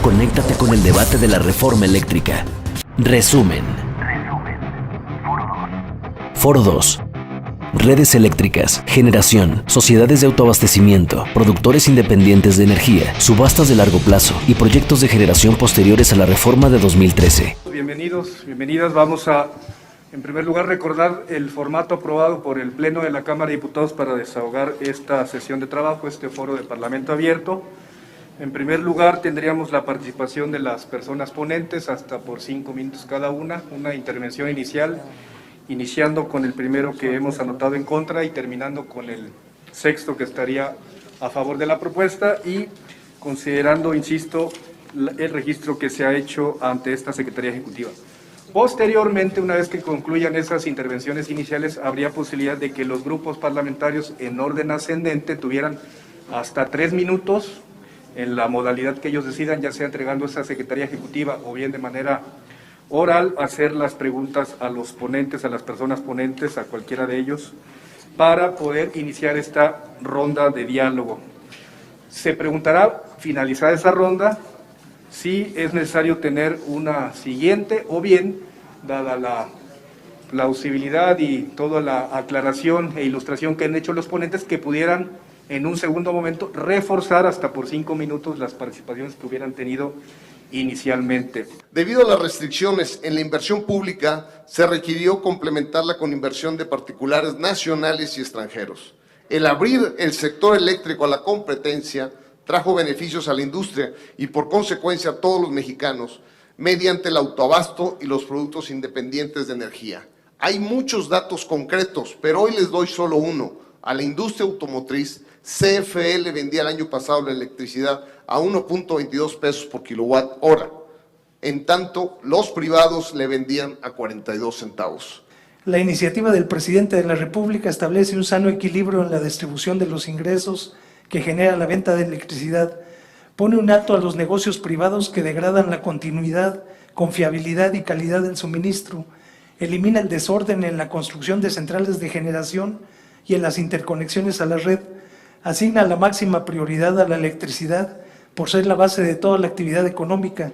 conéctate con el debate de la reforma eléctrica. Resumen. Foro 2. Redes eléctricas, generación, sociedades de autoabastecimiento, productores independientes de energía, subastas de largo plazo y proyectos de generación posteriores a la reforma de 2013. Bienvenidos, bienvenidas. Vamos a, en primer lugar, recordar el formato aprobado por el Pleno de la Cámara de Diputados para desahogar esta sesión de trabajo, este foro de Parlamento abierto. En primer lugar, tendríamos la participación de las personas ponentes, hasta por 5 minutos cada una intervención inicial, iniciando con el primero que hemos anotado en contra y terminando con el sexto que estaría a favor de la propuesta y considerando, insisto, el registro que se ha hecho ante esta Secretaría Ejecutiva. Posteriormente, una vez que concluyan esas intervenciones iniciales, habría posibilidad de que los grupos parlamentarios en orden ascendente tuvieran hasta 3 minutos en la modalidad que ellos decidan, ya sea entregando esa Secretaría Ejecutiva o bien de manera oral, hacer las preguntas a los ponentes, a las personas ponentes, a cualquiera de ellos, para poder iniciar esta ronda de diálogo. Se preguntará, finalizada esa ronda, si es necesario tener una siguiente o bien, dada la plausibilidad y toda la aclaración e ilustración que han hecho los ponentes, que pudieran en un segundo momento reforzar hasta por 5 minutos las participaciones que hubieran tenido inicialmente. Debido a las restricciones en la inversión pública, se requirió complementarla con inversión de particulares nacionales y extranjeros. El abrir el sector eléctrico a la competencia trajo beneficios a la industria y por consecuencia a todos los mexicanos mediante el autoabasto y los productos independientes de energía. Hay muchos datos concretos, pero hoy les doy solo uno. A la industria automotriz, CFE le vendía el año pasado la electricidad a 1.22 pesos por kilowatt hora. En tanto, los privados le vendían a 42 centavos. La iniciativa del presidente de la República establece un sano equilibrio en la distribución de los ingresos que genera la venta de electricidad. Pone un alto a los negocios privados que degradan la continuidad, confiabilidad y calidad del suministro. Elimina el desorden en la construcción de centrales de generación y en las interconexiones a la red. Asigna la máxima prioridad a la electricidad por ser la base de toda la actividad económica.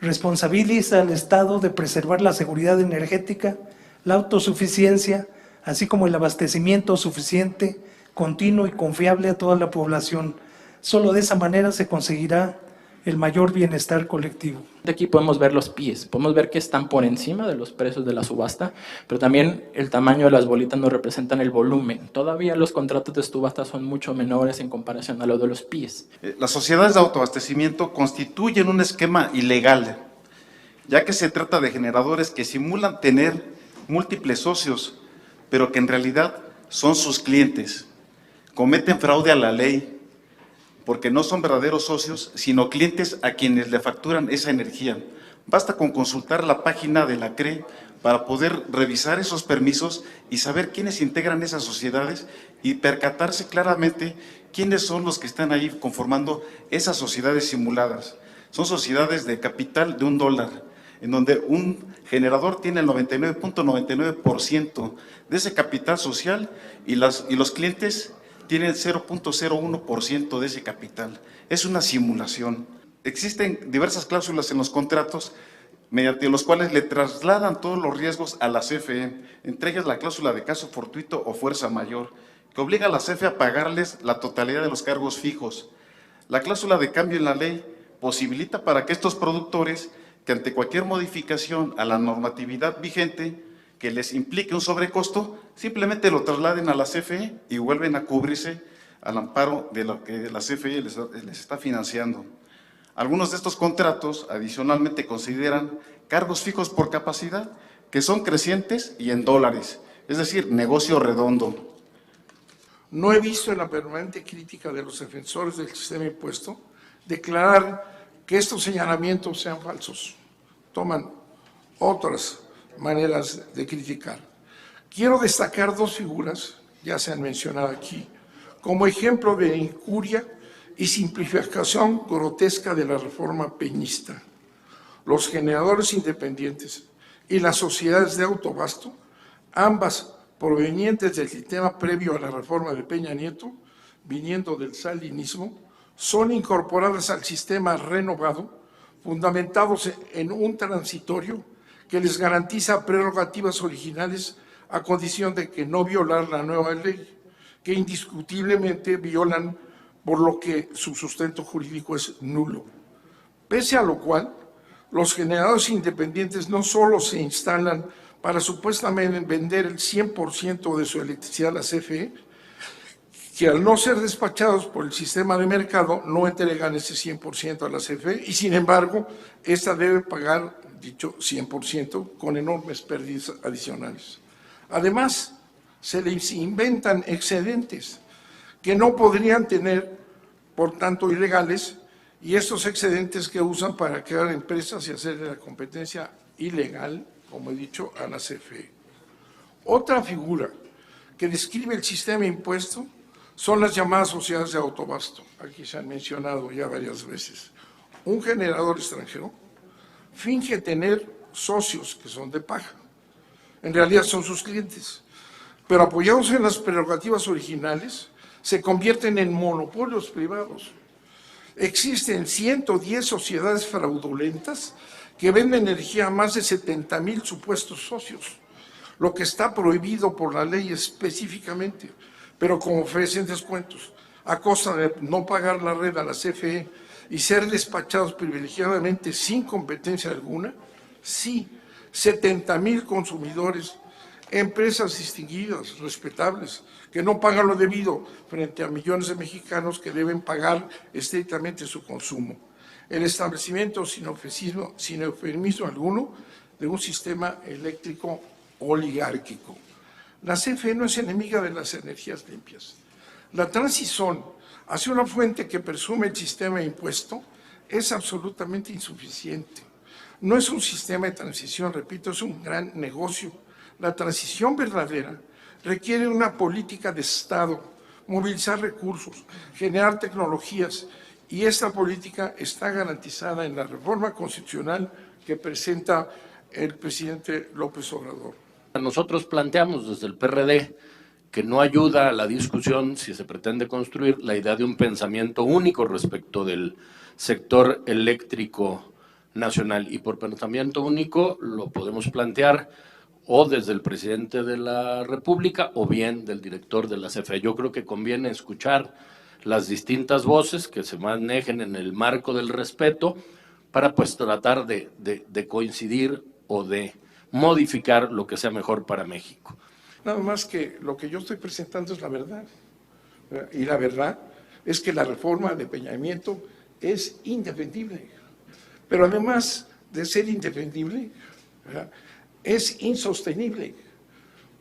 Responsabiliza al Estado de preservar la seguridad energética, la autosuficiencia, así como el abastecimiento suficiente, continuo y confiable a toda la población. Solo de esa manera se conseguirá el mayor bienestar colectivo. Aquí podemos ver los PIEs, podemos ver que están por encima de los precios de la subasta, pero también el tamaño de las bolitas nos representan el volumen. Todavía los contratos de subasta son mucho menores en comparación a lo de los PIEs. Las sociedades de autoabastecimiento constituyen un esquema ilegal, ya que se trata de generadores que simulan tener múltiples socios, pero que en realidad son sus clientes. Cometen fraude a la ley, porque no son verdaderos socios, sino clientes a quienes le facturan esa energía. Basta con consultar la página de la CRE para poder revisar esos permisos y saber quiénes integran esas sociedades y percatarse claramente quiénes son los que están ahí conformando esas sociedades simuladas. Son sociedades de capital de $1, en donde un generador tiene el 99.99% de ese capital social y los clientes tienen 0.01% de ese capital. Es una simulación. Existen diversas cláusulas en los contratos mediante los cuales le trasladan todos los riesgos a la CFE, entre ellas la cláusula de caso fortuito o fuerza mayor, que obliga a la CFE a pagarles la totalidad de los cargos fijos. La cláusula de cambio en la ley posibilita para que estos productores, que ante cualquier modificación a la normatividad vigente, que les implique un sobrecosto, simplemente lo trasladen a la CFE y vuelven a cubrirse al amparo de lo que la CFE les está financiando. Algunos de estos contratos adicionalmente consideran cargos fijos por capacidad que son crecientes y en dólares, es decir, negocio redondo. No he visto en la permanente crítica de los defensores del sistema impuesto declarar que estos señalamientos sean falsos. Toman otras maneras de criticar. Quiero destacar 2 figuras, ya se han mencionado aquí, como ejemplo de incuria y simplificación grotesca de la reforma peñista. Los generadores independientes y las sociedades de autoabasto, ambas provenientes del sistema previo a la reforma de Peña Nieto, viniendo del salinismo, son incorporadas al sistema renovado fundamentados en un transitorio que les garantiza prerrogativas originales a condición de que no violar la nueva ley, que indiscutiblemente violan, por lo que su sustento jurídico es nulo. Pese a lo cual, los generadores independientes no solo se instalan para supuestamente vender el 100% de su electricidad a la CFE, que al no ser despachados por el sistema de mercado no entregan ese 100% a la CFE y sin embargo, esta debe pagar dicho 100% con enormes pérdidas adicionales. Además, se les inventan excedentes que no podrían tener, por tanto, ilegales, y estos excedentes que usan para crear empresas y hacer la competencia ilegal, como he dicho, a la CFE. Otra figura que describe el sistema impuesto son las llamadas sociedades de autobasto. Aquí se han mencionado ya varias veces. Un generador extranjero finge tener socios que son de paja. En realidad son sus clientes. Pero apoyados en las prerrogativas originales, se convierten en monopolios privados. Existen 110 sociedades fraudulentas que venden energía a más de 70,000 supuestos socios, lo que está prohibido por la ley específicamente, pero como ofrecen descuentos, a costa de no pagar la red a la CFE y ser despachados privilegiadamente sin competencia alguna, sí, 70,000 consumidores, empresas distinguidas, respetables, que no pagan lo debido frente a millones de mexicanos que deben pagar estrictamente su consumo. El establecimiento sin eufemismo alguno de un sistema eléctrico oligárquico. La CFE no es enemiga de las energías limpias. La transición hacia una fuente que presume el sistema impuesto es absolutamente insuficiente. No es un sistema de transición, repito, es un gran negocio. La transición verdadera requiere una política de Estado, movilizar recursos, generar tecnologías, y esta política está garantizada en la reforma constitucional que presenta el presidente López Obrador. Nosotros planteamos desde el PRD que no ayuda a la discusión si se pretende construir la idea de un pensamiento único respecto del sector eléctrico nacional, y por pensamiento único lo podemos plantear o desde el presidente de la República o bien del director de la CFE. Yo creo que conviene escuchar las distintas voces que se manejen en el marco del respeto para pues tratar de coincidir o de modificar lo que sea mejor para México. Nada más que lo que yo estoy presentando es la verdad. Y la verdad es que la reforma de Peña Nieto es indefendible. Pero además de ser indefendible, es insostenible,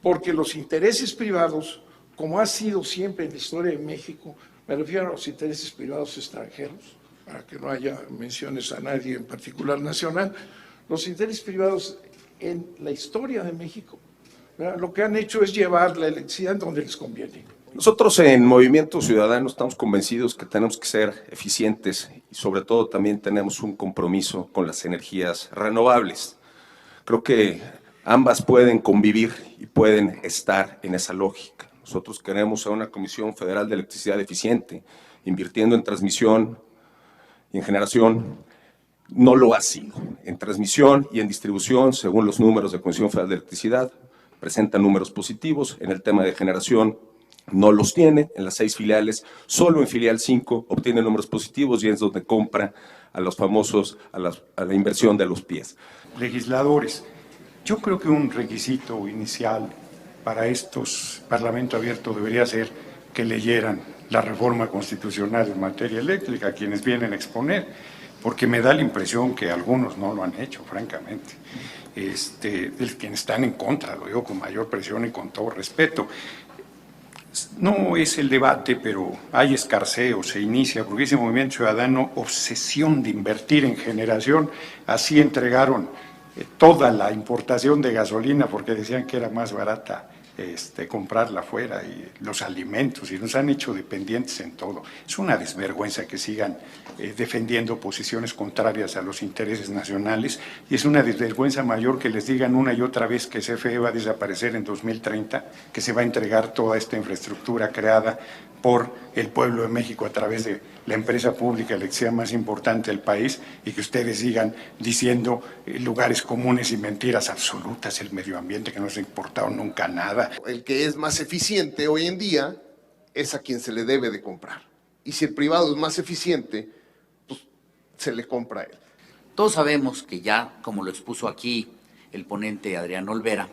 porque los intereses privados, como ha sido siempre en la historia de México, me refiero a los intereses privados extranjeros, para que no haya menciones a nadie en particular nacional, los intereses privados en la historia de México, lo que han hecho es llevar la electricidad donde les conviene. Nosotros en Movimiento Ciudadano estamos convencidos que tenemos que ser eficientes y sobre todo también tenemos un compromiso con las energías renovables. Creo que ambas pueden convivir y pueden estar en esa lógica. Nosotros queremos a una Comisión Federal de Electricidad eficiente, invirtiendo en transmisión y en generación. No lo ha sido. En transmisión y en distribución, según los números de la Comisión Federal de Electricidad, presentan números positivos. En el tema de generación no los tiene. En las 6 filiales, solo en filial 5 obtiene números positivos y es donde compra a los famosos, a la inversión de los pies. Legisladores, yo creo que un requisito inicial para estos Parlamento Abierto debería ser que leyeran la reforma constitucional en materia eléctrica, quienes vienen a exponer, porque me da la impresión que algunos no lo han hecho, francamente. Quienes están en contra, lo digo con mayor presión y con todo respeto. No es el debate, pero hay escarceo, se inicia, porque ese Movimiento Ciudadano, obsesión de invertir en generación, así entregaron toda la importación de gasolina porque decían que era más barata comprarla afuera, y los alimentos, y nos han hecho dependientes en todo. Es una desvergüenza que sigan defendiendo posiciones contrarias a los intereses nacionales, y es una desvergüenza mayor que les digan una y otra vez que CFE va a desaparecer en 2030, que se va a entregar toda esta infraestructura creada por el pueblo de México a través de la empresa pública, la que sea más importante del país, y que ustedes sigan diciendo lugares comunes y mentiras absolutas, el medio ambiente, que no se ha importado nunca nada. El que es más eficiente hoy en día es a quien se le debe de comprar. Y si el privado es más eficiente, pues se le compra a él. Todos sabemos que ya, como lo expuso aquí el ponente Adrián Olvera,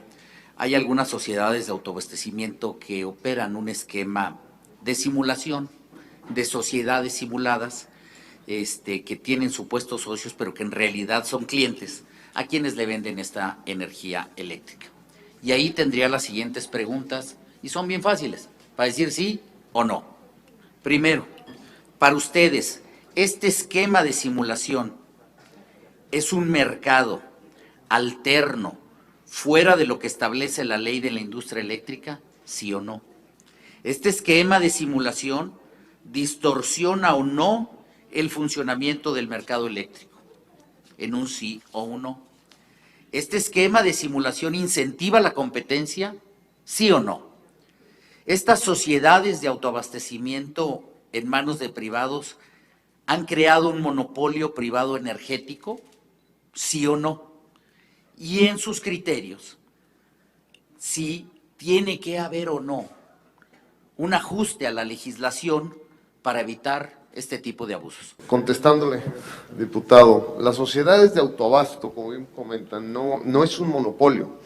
hay algunas sociedades de autoabastecimiento que operan un esquema de simulación, de sociedades simuladas, que tienen supuestos socios, pero que en realidad son clientes a quienes le venden esta energía eléctrica. Y ahí tendría las siguientes preguntas, y son bien fáciles, para decir sí o no. Primero, para ustedes, ¿este esquema de simulación es un mercado alterno, fuera de lo que establece la ley de la industria eléctrica? ¿Sí o no? ¿Este esquema de simulación distorsiona o no el funcionamiento del mercado eléctrico? En un sí o un no. ¿Este esquema de simulación incentiva la competencia? ¿Sí o no? ¿Estas sociedades de autoabastecimiento en manos de privados han creado un monopolio privado energético? ¿Sí o no? Y en sus criterios, si tiene que haber o no un ajuste a la legislación para evitar este tipo de abusos. Contestándole, diputado, las sociedades de autoabasto, como bien comentan, no es un monopolio.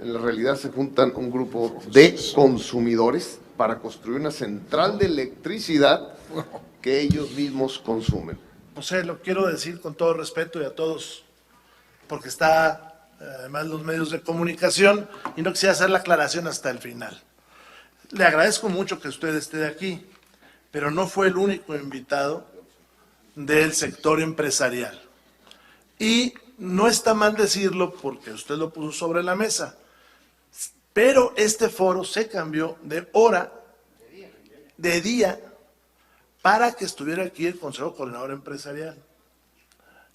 En la realidad se juntan un grupo de consumidores para construir una central de electricidad que ellos mismos consumen. José, lo quiero decir con todo respeto y a todos, porque está además los medios de comunicación, y no quisiera hacer la aclaración hasta el final. Le agradezco mucho que usted esté aquí, pero no fue el único invitado del sector empresarial. Y no está mal decirlo porque usted lo puso sobre la mesa, pero este foro se cambió de hora, de día, para que estuviera aquí el Consejo Coordinador Empresarial.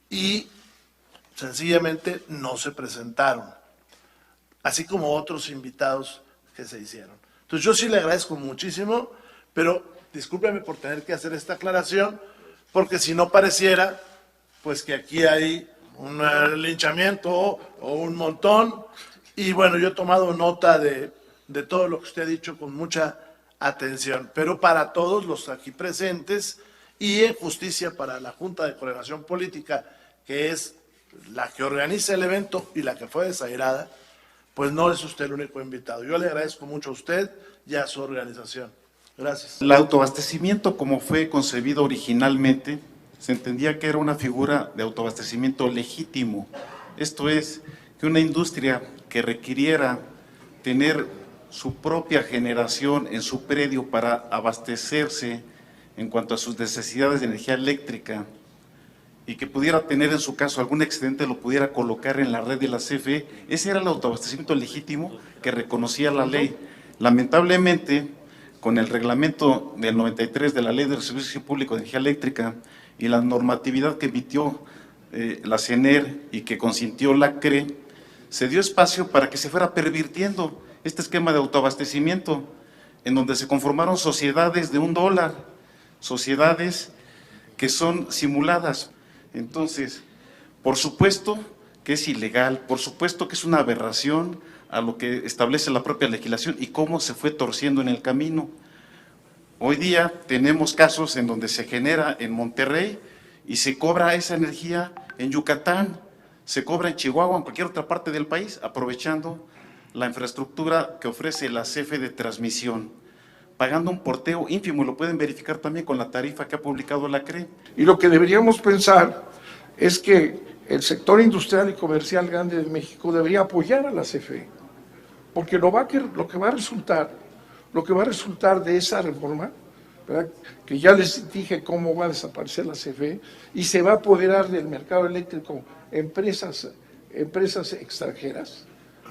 Y sencillamente no se presentaron, así como otros invitados que se hicieron. Entonces yo sí le agradezco muchísimo, pero discúlpeme por tener que hacer esta aclaración, porque si no pareciera, pues que aquí hay un linchamiento o un montón. Y bueno, yo he tomado nota de todo lo que usted ha dicho con mucha atención, pero para todos los aquí presentes y en justicia para la Junta de Coordinación Política, que es la que organiza el evento y la que fue desairada, pues no es usted el único invitado. Yo le agradezco mucho a usted y a su organización. Gracias. El autoabastecimiento, como fue concebido originalmente, se entendía que era una figura de autoabastecimiento legítimo. Esto es, que una industria que requiriera tener su propia generación en su predio para abastecerse en cuanto a sus necesidades de energía eléctrica y que pudiera tener en su caso algún excedente, lo pudiera colocar en la red de la CFE, ese era el autoabastecimiento legítimo que reconocía la ley. Lamentablemente, con el reglamento del 93 de la Ley del Servicio Público de Energía Eléctrica y la normatividad que emitió la CENER y que consintió la CRE, se dio espacio para que se fuera pervirtiendo este esquema de autoabastecimiento, en donde se conformaron sociedades de $1, sociedades que son simuladas. Entonces, por supuesto que es ilegal, por supuesto que es una aberración a lo que establece la propia legislación y cómo se fue torciendo en el camino. Hoy día tenemos casos en donde se genera en Monterrey y se cobra esa energía en Yucatán, se cobra en Chihuahua, en cualquier otra parte del país, aprovechando la infraestructura que ofrece la CFE de transmisión, pagando un porteo ínfimo, y lo pueden verificar también con la tarifa que ha publicado la CRE. Y lo que deberíamos pensar es que el sector industrial y comercial grande de México debería apoyar a la CFE, porque lo que va a resultar de esa reforma, ¿verdad?, que ya les dije cómo va a desaparecer la CFE y se va a apoderar del mercado eléctrico empresas extranjeras,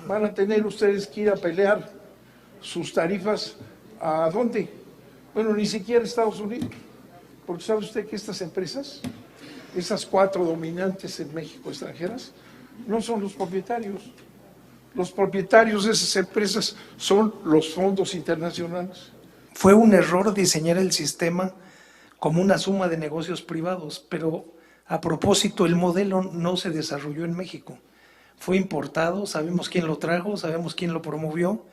van a tener ustedes que ir a pelear sus tarifas ¿a dónde? Bueno, ni siquiera Estados Unidos, porque sabe usted que estas empresas, esas 4 dominantes en México extranjeras, no son los propietarios. Los propietarios de esas empresas son los fondos internacionales. Fue un error diseñar el sistema como una suma de negocios privados, pero a propósito, el modelo no se desarrolló en México. Fue importado, sabemos quién lo trajo, sabemos quién lo promovió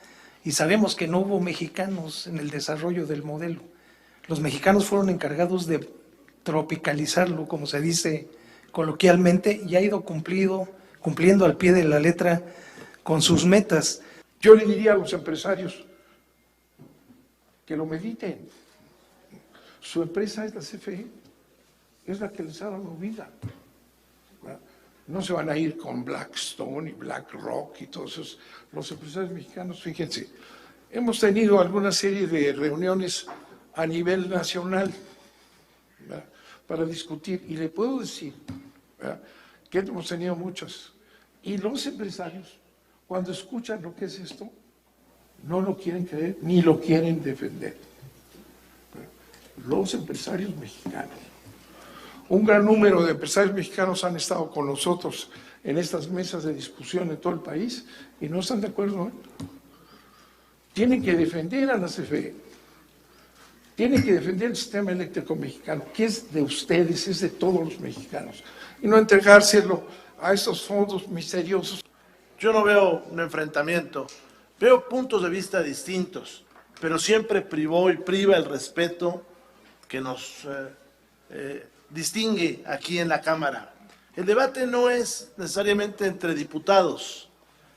y sabemos que no hubo mexicanos en el desarrollo del modelo. Los mexicanos fueron encargados de tropicalizarlo, como se dice coloquialmente, y ha ido cumpliendo al pie de la letra con sus metas. Yo le diría a los empresarios que lo mediten. Su empresa es la CFE, es la que les ha dado vida. No se van a ir con Blackstone y BlackRock y todos esos. Los empresarios mexicanos, fíjense, hemos tenido alguna serie de reuniones a nivel nacional, ¿verdad?, para discutir, y le puedo decir, ¿verdad?, que hemos tenido muchas. Y los empresarios, cuando escuchan lo que es esto, no lo quieren creer ni lo quieren defender. Los empresarios mexicanos. Un gran número de empresarios mexicanos han estado con nosotros en estas mesas de discusión en todo el país y no están de acuerdo, ¿eh? Tienen que defender a la CFE, tienen que defender el sistema eléctrico mexicano, que es de ustedes, es de todos los mexicanos, y no entregárselo a estos fondos misteriosos. Yo no veo un enfrentamiento, veo puntos de vista distintos, pero siempre privó y priva el respeto que nos distingue aquí en la Cámara. El debate no es necesariamente entre diputados,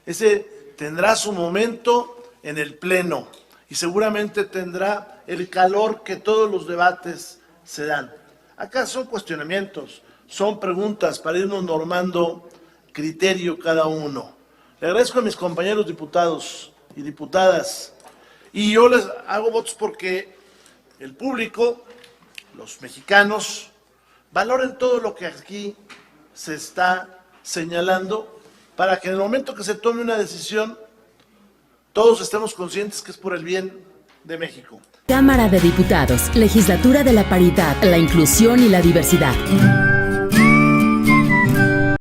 ese tendrá su momento en el Pleno y seguramente tendrá el calor que todos los debates se dan. Acá son cuestionamientos, son preguntas para irnos normando criterio cada uno. Le agradezco a mis compañeros diputados y diputadas y yo les hago votos porque el público, los mexicanos, valoren todo lo que aquí se está señalando para que en el momento que se tome una decisión todos estemos conscientes que es por el bien de México. Cámara de Diputados, Legislatura de la Paridad, la Inclusión y la Diversidad.